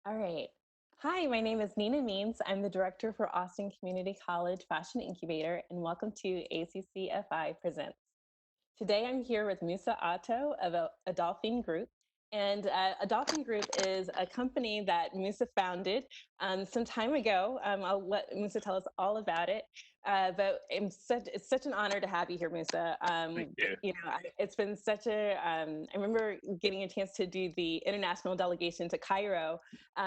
All right. Hi, my name is Nina Means. I'm the director for Austin Community College Fashion Incubator, and welcome to ACCFI Presents. Today I'm here with Musa Ato of Adolfin Group. And Adolfin Group is a company that Musa founded some time ago. I'll let Musa tell us all about it. But it's such an honor to have you here, Musa. Thank you. It's been such a, I remember getting a chance to do the international delegation to Cairo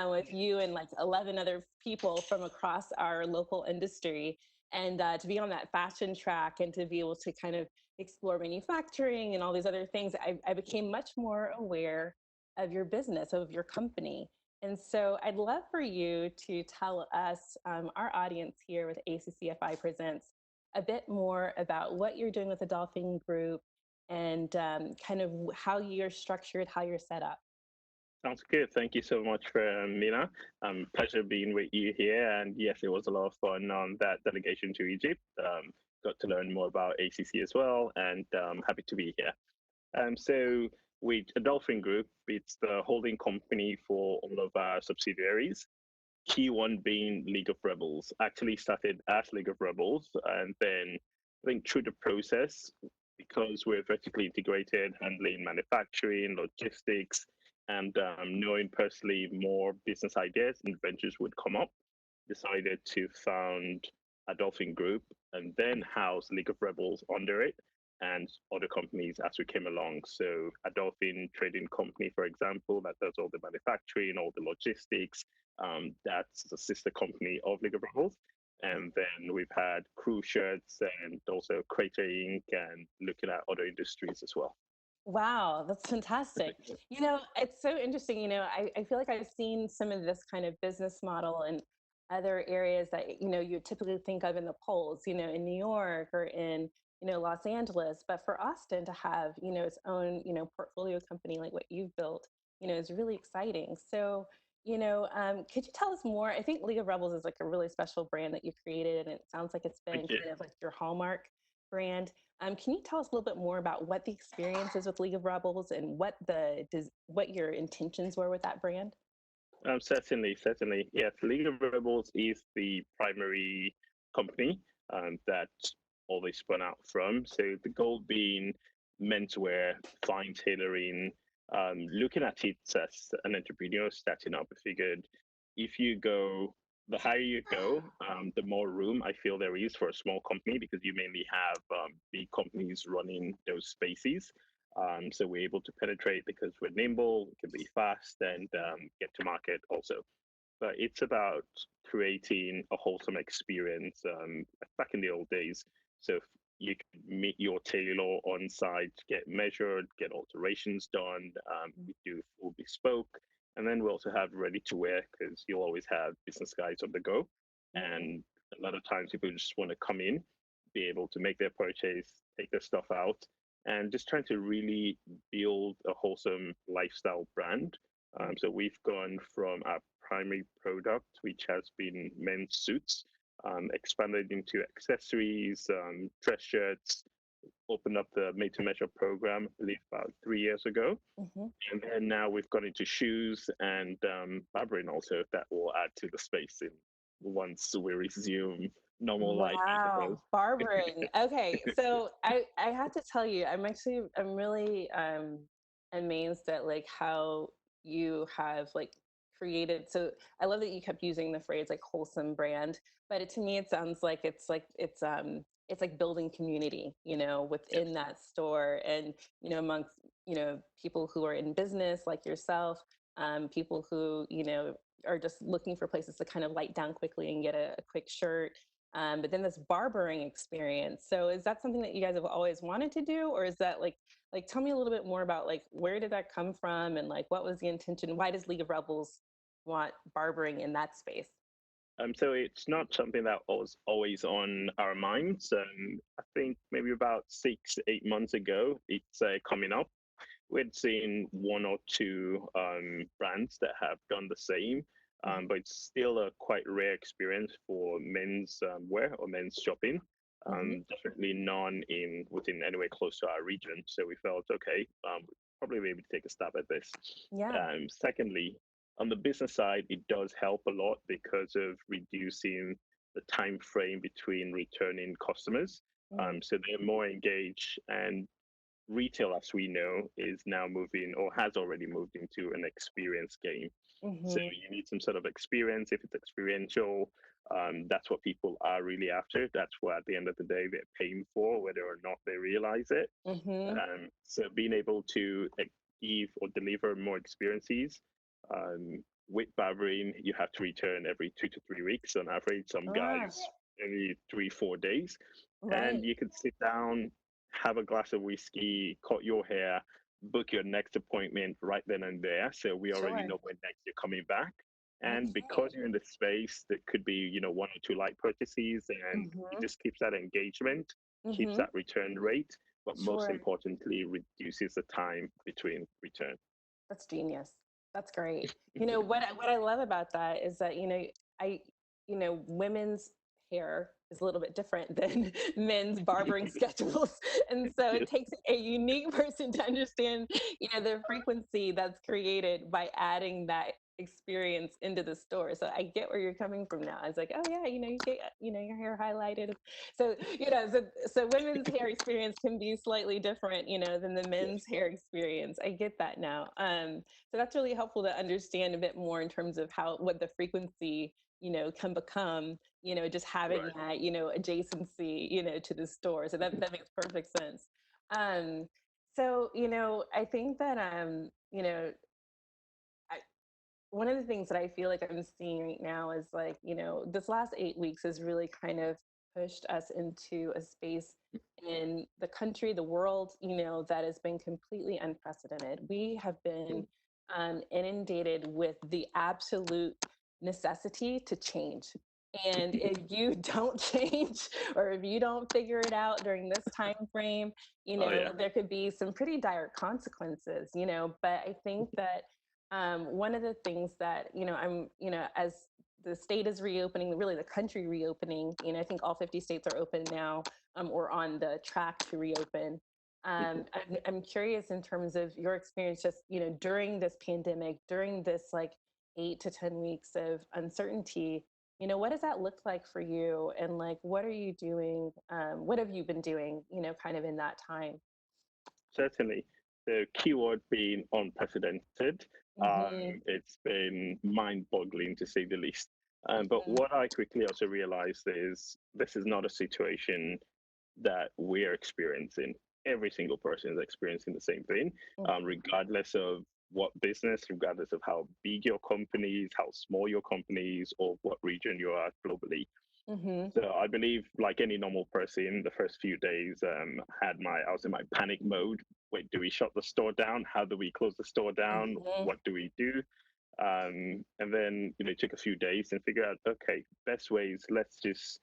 with you and like 11 other people from across our local industry. And to be on that fashion track and to be able to kind of explore manufacturing and all these other things, I became much more aware of your business, of your company. And so I'd love for you to tell us, our audience here with ACCFI Presents, a bit more about what you're doing with the Dolphin Group and kind of how you're structured, how you're set up. Sounds good. Thank you so much for Mina. Pleasure being with you here. And yes, it was a lot of fun on that delegation to Egypt. Got to learn more about ACC as well, and happy to be here. So with Adolfin Group, it's the holding company for all of our subsidiaries. Key one being League of Rebels. Actually started as League of Rebels, and then I think through the process, because we're vertically integrated, handling manufacturing, logistics, and knowing personally more business ideas and ventures would come up, decided to found Adolfin Group and then house League of Rebels under it and other companies as we came along. So Adolfin Trading Company, for example, that does all the manufacturing, all the logistics. That's the sister company of League of Rebels. And then we've had crew shirts and also Crater Inc. and looking at other industries as well. Wow, that's fantastic. It's so interesting. I feel like I've seen some of this kind of business model in other areas that, you typically think of in the polls, in New York or in, Los Angeles. But for Austin to have, its own, portfolio company like what you've built, is really exciting. So, could you tell us more? I think League of Rebels is like a really special brand that you created, and it sounds like it's been Thank you. kind of like your hallmark brand. Can you tell us a little bit more about what the experience is with League of Rebels and what your intentions were with that brand? Certainly. Yes, League of Rebels is the primary company that all they spun out from. So the goal being menswear, fine tailoring, looking at it as an entrepreneur starting up. I figured if you go, the higher you go, the more room I feel there is for a small company because you mainly have big companies running those spaces. So we're able to penetrate because we're nimble, we can be fast, and get to market also. But it's about creating a wholesome experience. Back in the old days, so if you could meet your tailor on site, get measured, get alterations done. We do full bespoke, and then we also have ready to wear because you'll always have business guys on the go, Mhm. and a lot of times people just want to come in, be able to make their purchase, take their stuff out, and just trying to really build a wholesome lifestyle brand. So we've gone from our primary product, which has been men's suits, expanded into accessories, dress shirts, opened up the made to measure program, I believe about 3 years ago. Mhm. And then now we've gone into shoes and barbering also, that will add to the space in once we resume normal life, I suppose. Wow, barbering. Okay, so I have to tell you, I'm really amazed at like how you have like created. So I love that you kept using the phrase like wholesome brand, but to me it sounds like it's like building community, within Yes. that store and amongst people who are in business like yourself, people who are just looking for places to kind of light down quickly and get a quick shirt, but then this barbering experience. So is that something that you guys have always wanted to do, or is that like tell me a little bit more about like where did that come from and like what was the intention? Why does League of Rebels want barbering in that space? So it's not something that was always on our minds. I think maybe about 6, 8 months ago, it's coming up. We'd seen one or two brands that have done the same, Mhm. but it's still a quite rare experience for men's wear or men's shopping. Mhm. Definitely none in within anywhere close to our region. So we felt okay, we'd probably be able to take a stab at this. Yeah. Secondly, On the business side, it does help a lot because of reducing the time frame between returning customers. Mm. So they're more engaged, and retail, as we know, is now moving or has already moved into an experience game. So Mm-hmm. you need some sort of experience. If it's experiential, that's what people are really after. That's what, at the end of the day, they're paying for, whether or not they realize it. Mm-hmm. So being able to give or deliver more experiences. With barbering, you have to return every 2 to 3 weeks on average. Some Ah, guys every 3, 4 days, and right. you could sit down, have a glass of whiskey, cut your hair, book your next appointment right then and there. So we already Sure. know when next you're coming back. And Okay. because you're in the space, there could be, one or two light purchases, and it Mm-hmm. just keeps that engagement, keeps Mm-hmm. that return rate, but most Sure. importantly, reduces the time between return. That's genius. That's great. What I love about that is that, I, women's hair is a little bit different than men's barbering schedules. And so it Yes. takes a unique person to understand, the frequency that's created by adding that experience into the store. So I get where you're coming from now. I was like, oh yeah, you get, your hair highlighted. So, so women's hair experience can be slightly different, than the Yes. men's hair experience. I get that now. So that's really helpful to understand a bit more in terms of what the frequency, can become, just having Right. that, adjacency, to the store. So that makes perfect sense. Um, so, I think that, I, one of the things that I feel like I'm seeing right now is like, this last 8 weeks has really kind of pushed us into a space in the country, the world, that has been completely unprecedented. We have been inundated with the absolute necessity to change. And if you don't change or if you don't figure it out during this time frame, Oh yeah. there could be some pretty dire consequences, but I think that one of the things that as the state is reopening, really the country reopening, I think all 50 states are open now, or on the track to reopen. I'm curious in terms of your experience, just during this pandemic, during this like 8 to 10 weeks of uncertainty. What does that look like for you, and like what are you doing? What have you been doing? Kind of in that time. Certainly. The keyword being unprecedented. Hmm. It's been mind-boggling to say the least. But Hmm. what I quickly also realized is this is not a situation that we're experiencing. Every single person is experiencing the same thing, regardless of what business, regardless of how big your company is, how small your company is, or what region you are globally. Hmm. So I believe, like any normal person, the first few days, I was in my panic mode. Wait, do we shut the store down? How do we close the store down? Hmm. What do we do? And then, it took a few days and figure out, okay, best ways, let's just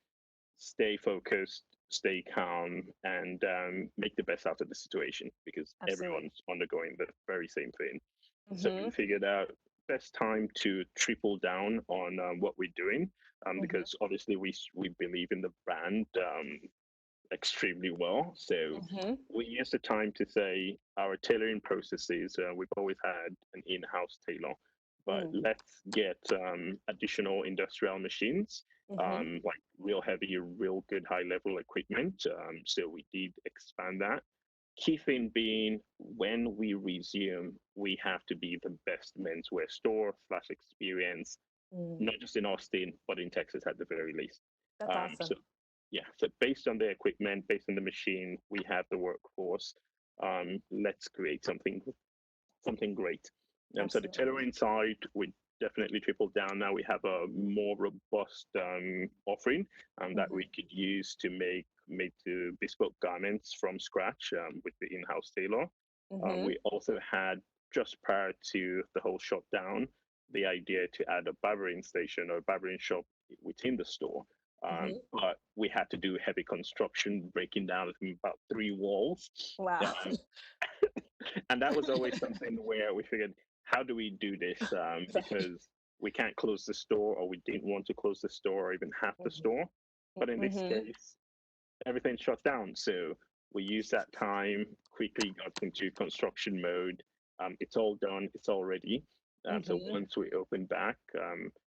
stay focused, stay calm, and make the best out of the situation because Absolutely. everyone's undergoing the very same thing. So we Hmm. figured out best time to triple down on what we're doing, Hmm. because obviously we believe in the brand extremely well. So Hmm. we use the time to say our tailoring processes. We've always had an in-house tailor, but Mm. let's get additional industrial machines, Mhm. like real heavy, real good high-level equipment. So we did expand that. Key thing being, when we resume, we have to be the best menswear store slash experience, Mm. not just in Austin, but in Texas at the very least. That's So awesome. yeah, so based on the equipment, based on the machine, we have the workforce. Let's create something great. So the Absolutely. tailoring side, we definitely tripled down. Now we have a more robust offering that Mhm. we could use to make to bespoke garments from scratch with the in-house tailor. Mhm. We also had, just prior to the whole shutdown, the idea to add a barbering station or a barbering shop within the store. Mhm. But we had to do heavy construction, breaking down about 3 walls. Wow. Um, and that was always something where we figured, how do we do this? Right. Because we can't close the store, or we didn't want to close the store, or even half the Mhm. store. But in this Mhm. case, everything shut down. So we used that time, quickly got into construction mode. It's all done, it's all ready. So Mm-hmm. once we open back,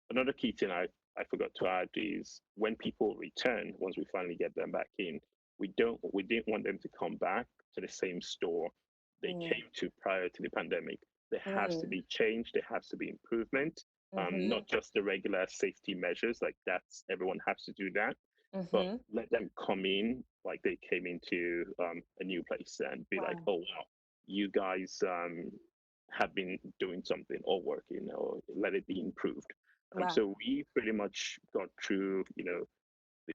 another key thing I forgot to add is when people return, once we finally get them back in, we didn't want them to come back to the same store they Mm, came to prior to the pandemic. There has to mm, be change, there has to be improvement, mm-hmm. not just the regular safety measures, like that's everyone has to do that, but Mm-hmm. let them come in like they came into a new place and be like, Wow. oh wow, you guys have been doing something or working, or let it be improved. Wow. So we pretty much got through,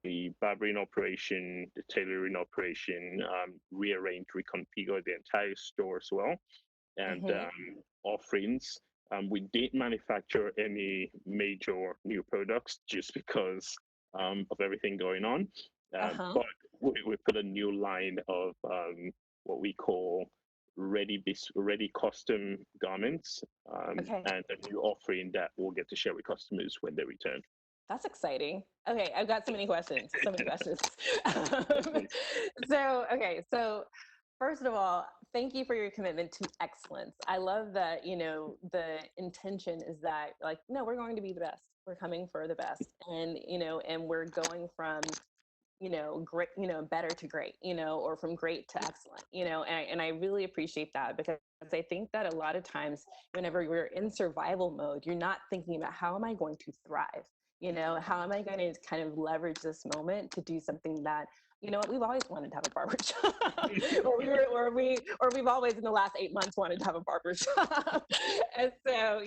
the barbering operation, the tailoring operation, rearranged, reconfigured the entire store as well, and Mm-hmm. offerings. We didn't manufacture any major new products just because of everything going on, Uh-huh. but we put a new line of what we call ready custom garments, Okay. and a new offering that we'll get to share with customers when they return. That's exciting. Okay, I've got so many questions. So many questions. Yes, Um, please. so first of all, thank you for your commitment to excellence. I love that, the intention is that like, no, we're going to be the best. We're coming for the best. And, and we're going from great, better to great, or from great to excellent, and I really appreciate that because I think that a lot of times whenever we're in survival mode, you're not thinking about how am I going to thrive, how am I going to kind of leverage this moment to do something that, what, we've always wanted to have a barber shop, or we've always in the last 8 months wanted to have a barber shop. And so,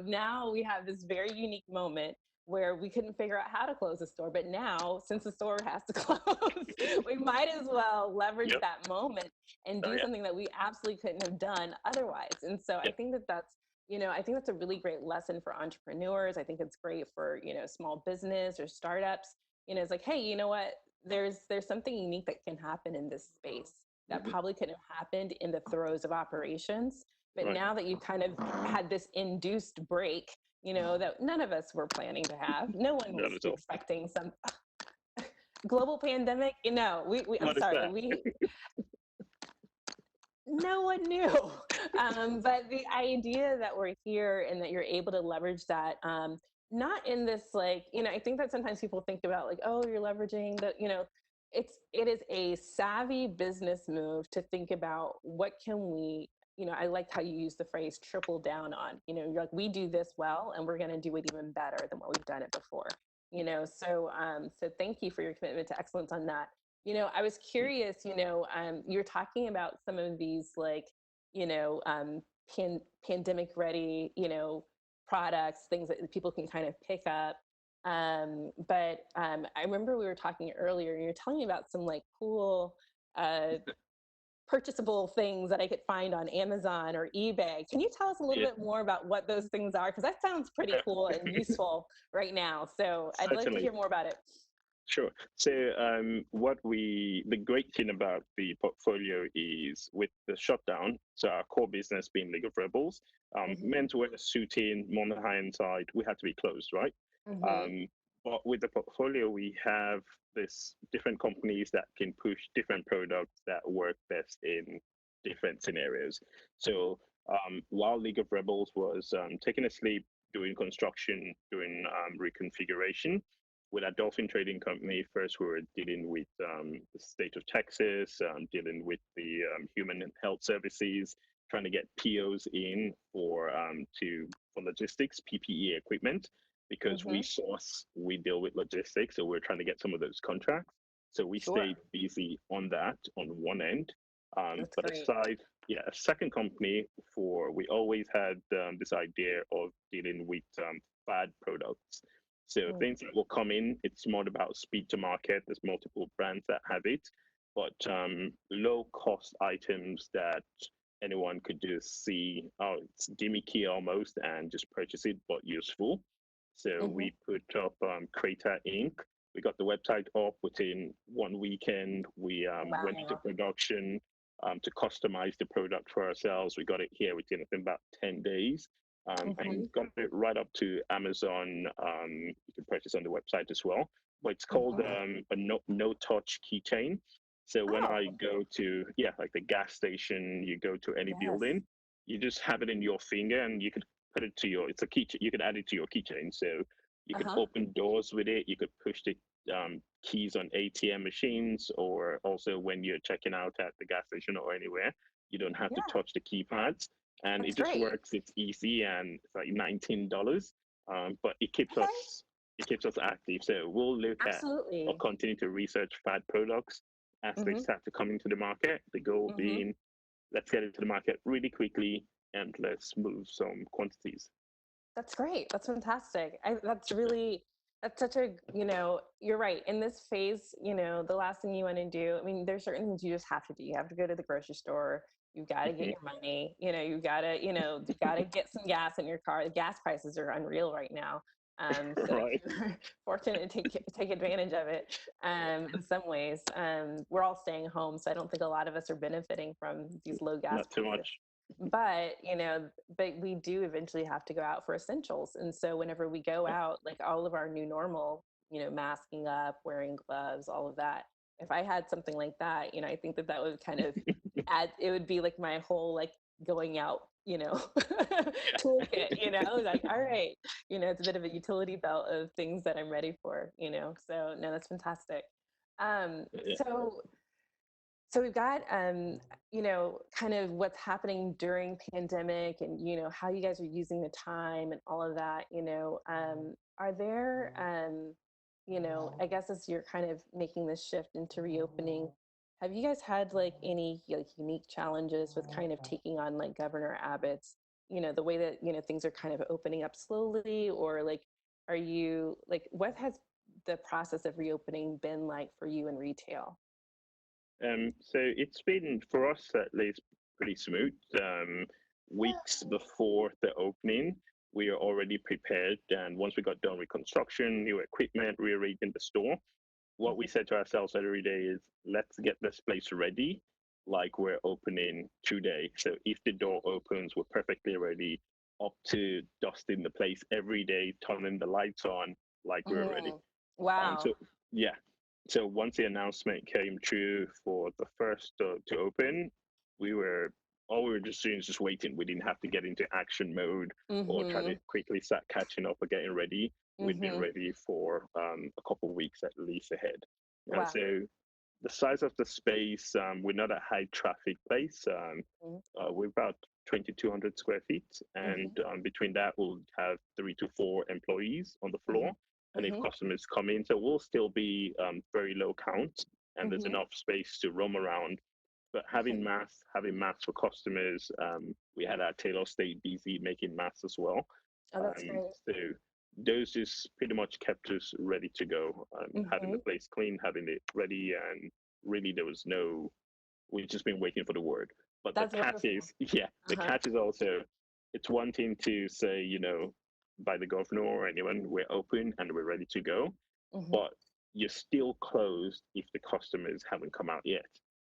now we have this very unique moment where we couldn't figure out how to close the store. But now, since the store has to close, we might as well leverage Yep. that moment and Oh do yeah. something that we absolutely couldn't have done otherwise. And so I Yep. think that that's, I think that's a really great lesson for entrepreneurs. I think it's great for, small business or startups. It's like, hey, you know what? There's something unique that can happen in this space that Hmm. probably couldn't have happened in the throes of operations. But Right. now that you've kind of had this induced break, that none of us were planning to have. No one Not was at all. expecting some global pandemic. I'm What is sorry, that? we no one knew. But the idea that we're here and that you're able to leverage that, not in this like, I think that sometimes people think about like, oh, you're leveraging the, it is a savvy business move to think about what can we, I liked how you use the phrase triple down on, you're like, we do this well and we're going to do it even better than what we've done it before. So thank you for your commitment to excellence on that. I was curious, you're talking about some of these like, you know, um, pandemic ready, products, things that people can kind of pick up. But I remember we were talking earlier and you're telling me about some like cool, uh, purchasable things that I could find on Amazon or eBay. Can you tell us a little Yeah. bit more about what those things are? Because that sounds pretty cool and useful right now. So I'd like to Certainly. hear more about it. Sure. So, the great thing about the portfolio is with the shutdown, so our core business being League of Rebels, Hmm. menswear, suiting, more on the high-end side, we had to be closed, right? Hmm. Um, but with the portfolio, we have this different companies that can push different products that work best in different scenarios. So, while League of Rebels was taking a sleep, doing construction, doing reconfiguration, with our Dolphin Trading Company, first we were dealing with the state of Texas, dealing with the human and health services, trying to get POs in for logistics, PPE equipment, because Hmm. we deal with logistics, so we're trying to get some of those contracts. So we Sure. stayed busy on that on one end. That's But great. aside, yeah, a second company we always had this idea of dealing with fad products. So Mm. things that will come in, it's more about speed to market. There's multiple brands that have it, but low cost items that anyone could just see, oh, it's gimmicky almost, and just purchase it, but useful. So Mhm. we put up Crater Inc. We got the website up within one weekend. We went into Wow. production to customize the product for ourselves. We got it here within I think about 10 days, and Mhm. got it right up to Amazon. You can purchase on the website as well. But it's called Mhm. a no touch keychain. So when I Oh, go to, yeah, like the gas station, you go to any yes. building, you just have it in your finger and you could put it to your, it's a keychain. You could add it to your keychain. So you could Uh-huh. open doors with it. You could push the keys on ATM machines, or also when you're checking out at the gas station or anywhere, you don't have to Yeah, touch the keypads, and that's it just great. works. It's easy, and it's like $19. But Okay. it keeps us active. So we'll look at or Absolutely. continue to research fad products as they Mm-hmm. start to come into the market. The goal Mm-hmm. being, let's get into the market really quickly and let's move some quantities. That's great. That's fantastic. That's really, that's such a, you're right. In this phase, the last thing you want to do, I mean, there's certain things you just have to do. You have to go to the grocery store. You got to get Mhm. your money. You got to get some gas in your car. The gas prices are unreal right now. So if Right. you're fortunate to take advantage of it, in some ways, we're all staying home. So I don't think a lot of us are benefiting from these low gas Not too prices, much. but we do eventually have to go out for essentials. And so whenever we go out, like all of our new normal, masking up, wearing gloves, all of that, if I had something like that, I think that would kind of add, it would be like my whole like going out, toolkit, like, all right, it's a bit of a utility belt of things that I'm ready for, so no, that's fantastic. um Yeah. so so we've got kind of what's happening during pandemic, and how you guys are using the time and all of that. Are there I guess as you're kind of making this shift into reopening, have you guys had like any like unique challenges with kind of taking on like Governor Abbott's, the way that things are kind of opening up slowly, or like are you like what has the process of reopening been like for you in retail? So it's been, for us at least, pretty smooth. Weeks before the opening, we are already prepared. And once we got done with construction, new equipment, rearranging the store, what we Mhm. said to ourselves every day is, let's get this place ready like we're opening today. So if the door opens, we're perfectly ready, up to dusting the place every day, turning the lights on like we're ready. Mhm. Wow. So yeah, so once the announcement came true for the first to open, we were all we were just doing is just waiting. We didn't have to get into action mode or try to Mhm. quickly start catching up or getting ready. We'd been Mhm. ready for a couple of weeks at least ahead. And Wow. so the size of the space, we're not a high traffic place. Mhm. We're about 2,200 square feet, and Mhm. between that, we'll have 3 to 4 employees on the floor. Mhm. And if Mhm. customers come in, so we'll still be very low count, and there's Mhm. enough space to roam around. But Right. having masks for customers, we had our tailor stay busy making masks as well. Oh, that's great. So those just pretty much kept us ready to go. Having the Mhm. place clean, having it ready, and really there was no, we've just been waiting for the word. But the That's catch wonderful. is, yeah, the Uh-huh. catch is also, it's one thing to say, by the governor or anyone, we're open and we're ready to go, Mhm. but you're still closed if the customers haven't come out yet.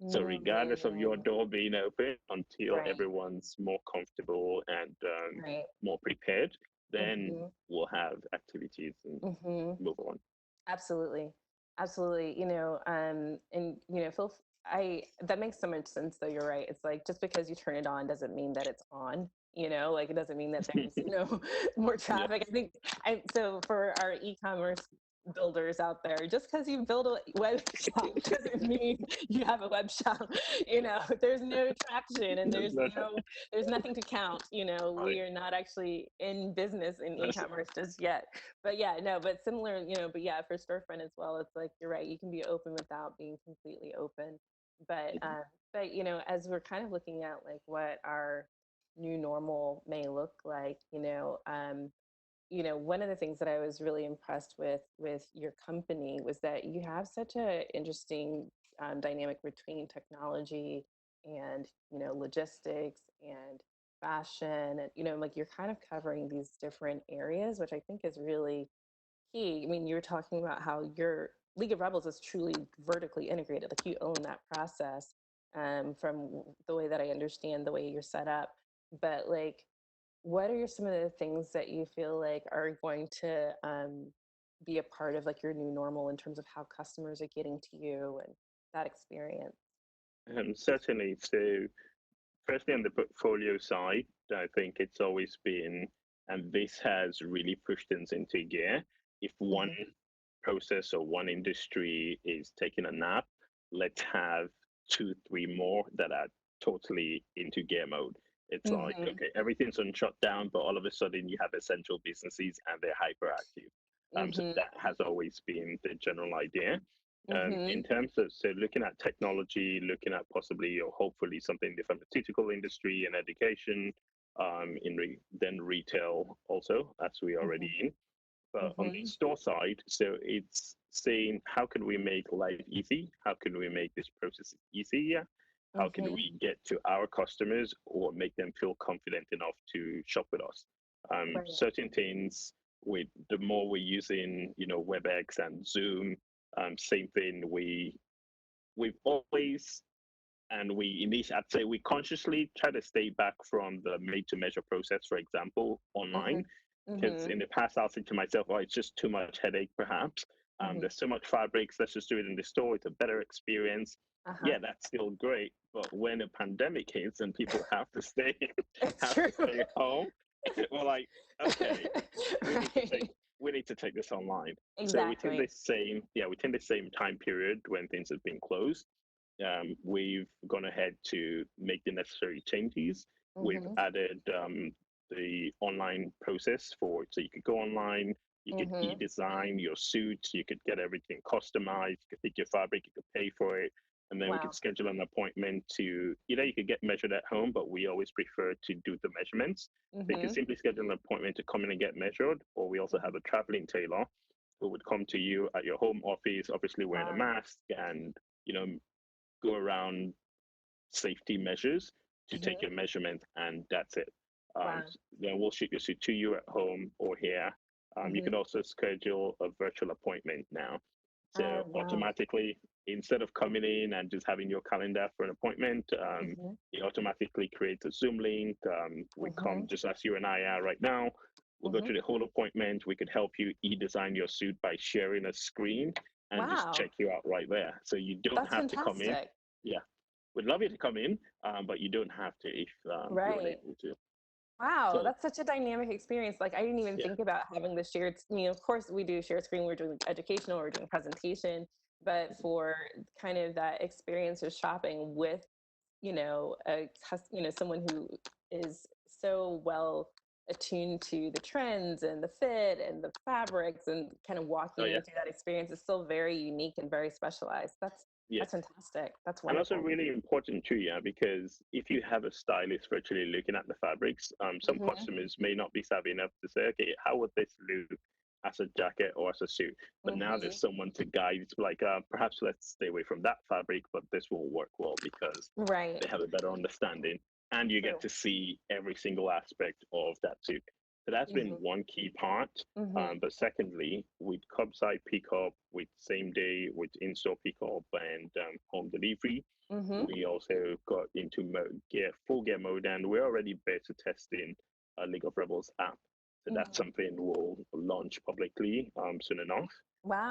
So regardless of your Mhm. door being open, until Right. everyone's more comfortable and Right. more prepared, then Mhm. we'll have activities and Mhm. move on. Absolutely. Absolutely. And I that makes so much sense though. You're right. It's like just because you turn it on doesn't mean that it's on. Like it doesn't mean that there's, more Yeah. traffic. I think so for our e-commerce builders out there, just because you build a web shop doesn't mean you have a web shop. There's no traction and There's no, there's nothing to count. right. We are not actually in business in That's e-commerce just yet. But yeah, no, but similar, but yeah, for storefront as well, it's like you're right, you can be open without being completely open. But as we're kind of looking at like what our new normal may look like, one of the things that I was really impressed with your company was that you have such a interesting dynamic between technology and logistics and fashion, and like you're kind of covering these different areas, which I think is really key. I mean, you were talking about how your League of Rebels is truly vertically integrated, like you own that process, from the way that I understand the way you're set up. But like, what are some of the things that you feel like are going to be a part of like your new normal in terms of how customers are getting to you and that experience? certainly. So, firstly, on the portfolio side, I think it's always been and this has really pushed things into gear. If one Mhm. process or one industry is taking a nap, let's have two, three more that are totally into gear mode. It's like, Mhm. okay, everything's on shutdown, but all of a sudden you have essential businesses and they're hyperactive. So Mhm. that has always been the general idea. In Mhm. terms of so looking at technology, looking at possibly or hopefully something in the pharmaceutical industry and education, then retail also, as we already Mhm. in. But on the Mhm. store side, so it's saying how can we make life easy? How can we make this process easier? How can Mhm. we get to our customers or make them feel confident enough to shop with us? Right. Certain things with the more we're using, WebEx and Zoom, same thing. We've always and I'd say we consciously try to stay back from the made to measure process, for example, online. Mhm. Because Mhm. in the past, I'll think to myself, oh, it's just too much headache, perhaps. Mhm. There's so much fabrics, let's just do it in the store. It's a better experience. Uh-huh. Yeah, that's still great. But when a pandemic hits and people have to stay, It's have true. to stay home, we're like, okay, we need to take Right. we need to take this online. So Exactly. within the same time period when things have been closed, we've gone ahead to make the necessary changes. We've Mhm. added the online process for it. So you could go online, you could Mhm. e-design your suit, you could get everything customized, you could pick your fabric, you could pay for it, and then we could Wow. schedule an appointment to, you could get measured at home, but we always prefer to do the measurements. So you can Mhm. simply schedule an appointment to come in and get measured, or we also have Mhm. a traveling tailor who would come to you at your home office, obviously wearing a Wow. mask and, you know, go around safety measures to take Mhm. your measurement, and that's it. Wow. Then we'll ship your suit to you at home or here. You Mhm. can also schedule a virtual appointment now. So Wow. automatically, instead of coming in and just having your calendar for an appointment, Mhm. it automatically creates a Zoom link. We come Mhm. just as you and I are right now. We'll go Mhm. through the whole appointment. We could help you e-design your suit by sharing a screen and just check Wow. you out right there. So you don't That's have to come in. fantastic. Yeah, we'd love you to come in, but you don't have to if you're Right. unable to. Wow, So that's such a dynamic experience. Like I didn't even yeah, think about having the shared, of course we do shared screen, we're doing educational, we're doing presentation, but for kind of that experience of shopping with, someone who is so well attuned to the trends and the fit and the fabrics and kind of oh walking yeah, you through that experience is still very unique and very specialized. That's yes. fantastic. That's And also wonderful. really important too, yeah, because if you have a stylist virtually looking at the fabrics, some Mhm. customers may not be savvy enough to say, okay, how would this look as a jacket or as a suit? But now there's Mhm. someone to guide. It's like, perhaps let's stay away from that fabric, but this will work well because Right. they have a better understanding, and you get True. to see every single aspect of that suit. So that's been Mhm. one key part. Mhm. But secondly, with curbside pickup, with same day, with in-store pickup and home delivery, Mhm. we also got into full gear mode, and we're already beta testing a League of Rebels app. So that's Mhm. something we'll launch publicly soon enough.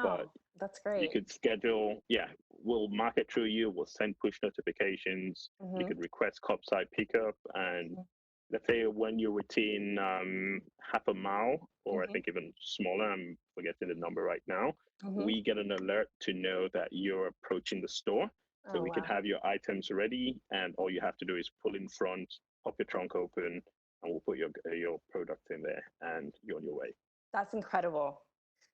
But Wow, that's you great. could schedule, yeah, we'll market through you, we'll send push notifications, you Mhm. could request curbside pickup, and Mhm. let's say when you're within half a mile, or I Mhm. think even smaller, I'm forgetting the number right now, Mhm. we get an alert to know that you're approaching the store. So Oh, we could wow. have your items ready, and all you have to do is pull in front, pop your trunk open, and we'll put your product in there, and you're on your way. That's incredible.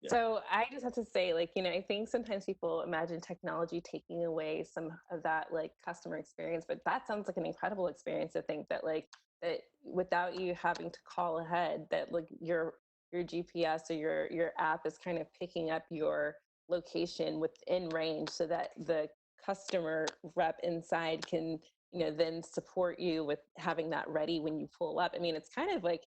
Yeah, So I just have to say, like, I think sometimes people imagine technology taking away some of that like customer experience, but that sounds like an incredible experience to think that like that without you having to call ahead, that like your GPS or your app is kind of picking up your location within range so that the customer rep inside can, then support you with having that ready when you pull up. I mean, it's kind of like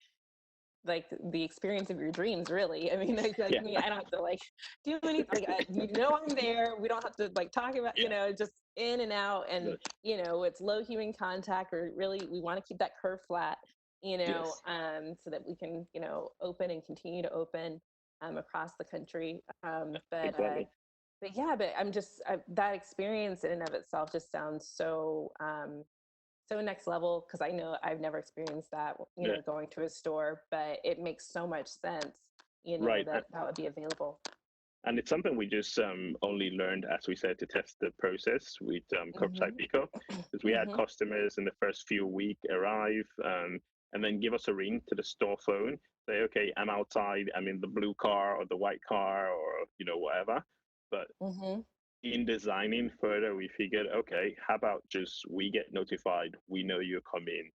the experience of your dreams, really. I mean, like yeah, me, I don't have to like do anything. Like I'm there. We don't have to like talk about, yeah. just in and out, and Good. it's low human contact. Or really, we want to keep that curve flat, Yes, so that we can, open and continue to open across the country. exactly. But yeah, but that experience in and of itself just sounds so so next level, because I know I've never experienced that, Yeah. going to a store, but it makes so much sense, Right. that that would be available. And it's something we just only learned, as we said, to test the process with curbside Hmm. pickup, because we had Hmm. customers in the first few weeks arrive and then give us a ring to the store phone, say, okay, I'm outside, I'm in the blue car or the white car or whatever. But Hmm. in designing further, we figured, okay, how about just we get notified, we know you're coming,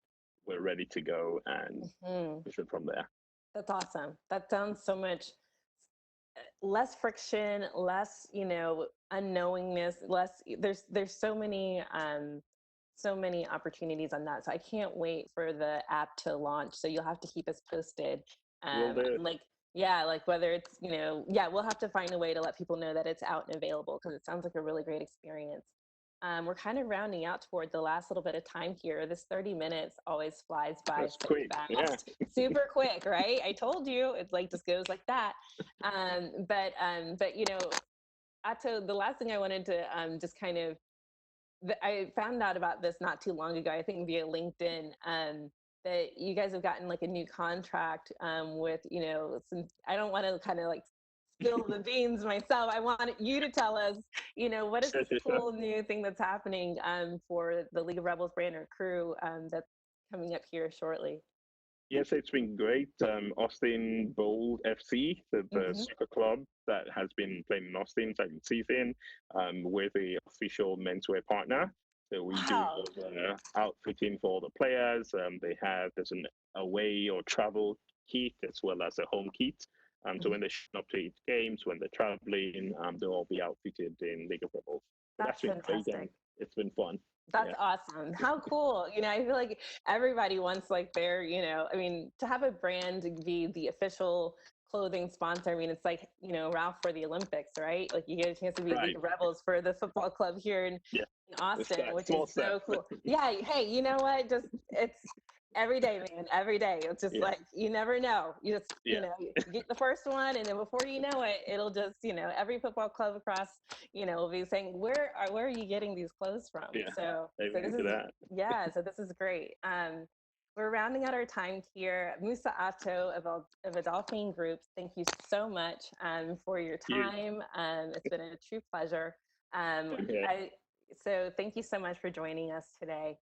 we're ready to go, and Hmm. push it from there. That's awesome. That sounds so much less friction, less, unknowingness, less there's so many opportunities on that. So I can't wait for the app to launch. So you'll have to keep us posted. Will do. Like yeah, like whether it's, yeah, we'll have to find a way to let people know that it's out and available because it sounds like a really great experience. We're kind of rounding out toward the last little bit of time here. This 30 minutes always flies by That's so quick. Yeah. fast, super quick, right? I told you, it's like just goes like that. But Ato, the last thing I wanted to just kind of, I found out about this not too long ago, I think via LinkedIn, that you guys have gotten like a new contract with, some, I don't want to kind of like spill the beans myself. I want you to tell us, what is Sure, this sure, sure. cool new thing that's happening for the League of Rebels brand or crew that's coming up here shortly? Yes, it's been great. Austin Bold FC, the Hmm. soccer club that has been playing in Austin second season, we're the official menswear partner. So we do Wow. all the outfitting for all the players. There's an away or travel kit as well as a home kit. So Mhm. when they show up to each games, when they're traveling, they'll all be outfitted in League of Rebels. So that's That's been great and fantastic. it's been fun. That's Yeah. awesome. How cool. I feel like everybody wants like their, I mean, to have a brand be the official clothing sponsor. I mean, it's like, Ralph for the Olympics, right? Like you get a chance to be League Right. of Rebels for the football club here Yeah. in It's Austin, that which is small step. so cool. Yeah. Hey, you know what? Just it's every day, man. Every day. It's just Yeah. like you never know. You just, Yeah. you get the first one, and then before you know it, it'll just, every football club across, will be saying, where are you getting these clothes from? Yeah. So this Amen to is that. yeah, so this is great. We're rounding out our time here. Musa Ato of Adolfin Group, thank you so much for your You. time. It's been a true pleasure. Um, Yeah. so thank you so much for joining us today.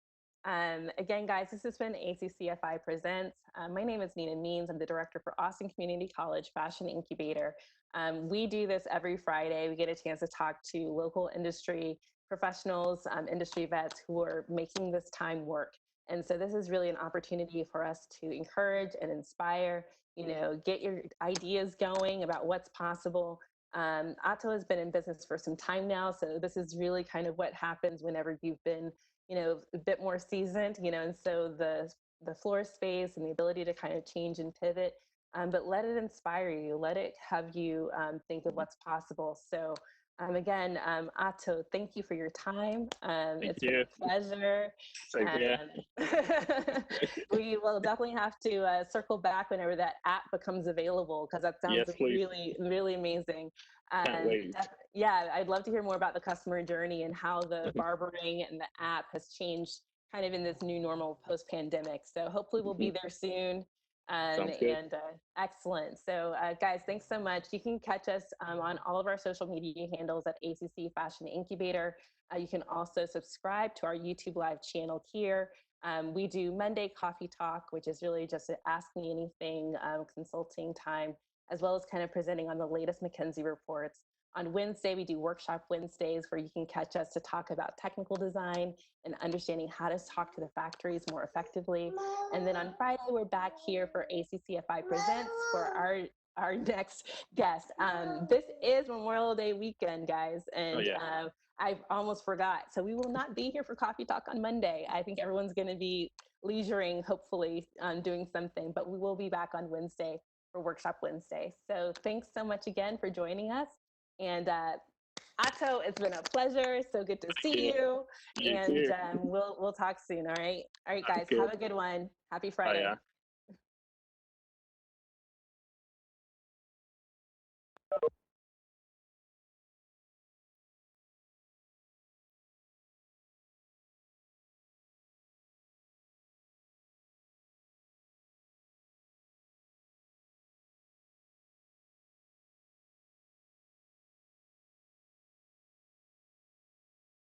Again, guys, this has been ACCFI Presents. My name is Nina Means. I'm the director for Austin Community College Fashion Incubator. We do this every Friday. We get a chance to talk to local industry professionals, industry vets who are making this time work. And so this is really an opportunity for us to encourage and inspire, get your ideas going about what's possible. Ato has been in business for some time now, so this is really kind of what happens whenever you've been, a bit more seasoned, and so the floor space and the ability to kind of change and pivot, but let it inspire you, let it have you think of what's possible. So again, Ato, thank you for your time. Thank It's been you. a pleasure. Same here. We will definitely have to circle back whenever that app becomes available because that sounds Yes, please. really, really amazing. Can't wait. Yeah, I'd love to hear more about the customer journey and how the barbering and the app has changed kind of in this new normal post-pandemic. So hopefully we'll be there soon. Sounds good. Excellent. So, guys, thanks so much. You can catch us on all of our social media handles at ACC Fashion Incubator. You can also subscribe to our YouTube live channel here. We do Monday Coffee Talk, which is really just an Ask Me Anything consulting time, as well as kind of presenting on the latest McKinsey reports. On Wednesday, we do Workshop Wednesdays, where you can catch us to talk about technical design and understanding how to talk to the factories more effectively. And then on Friday, we're back here for ACCFI Presents for our next guest. This is Memorial Day weekend, guys, Oh and yeah. I almost forgot. So we will not be here for Coffee Talk on Monday. I think everyone's going to be leisuring, hopefully, doing something, but we will be back on Wednesday for Workshop Wednesday. So thanks so much again for joining us. And Ato, it's been a pleasure. So good to Thank see you. you. You And too. we'll talk soon. All right. All right, Sounds guys. good. Have a good one. Happy Bye. Friday. Yeah.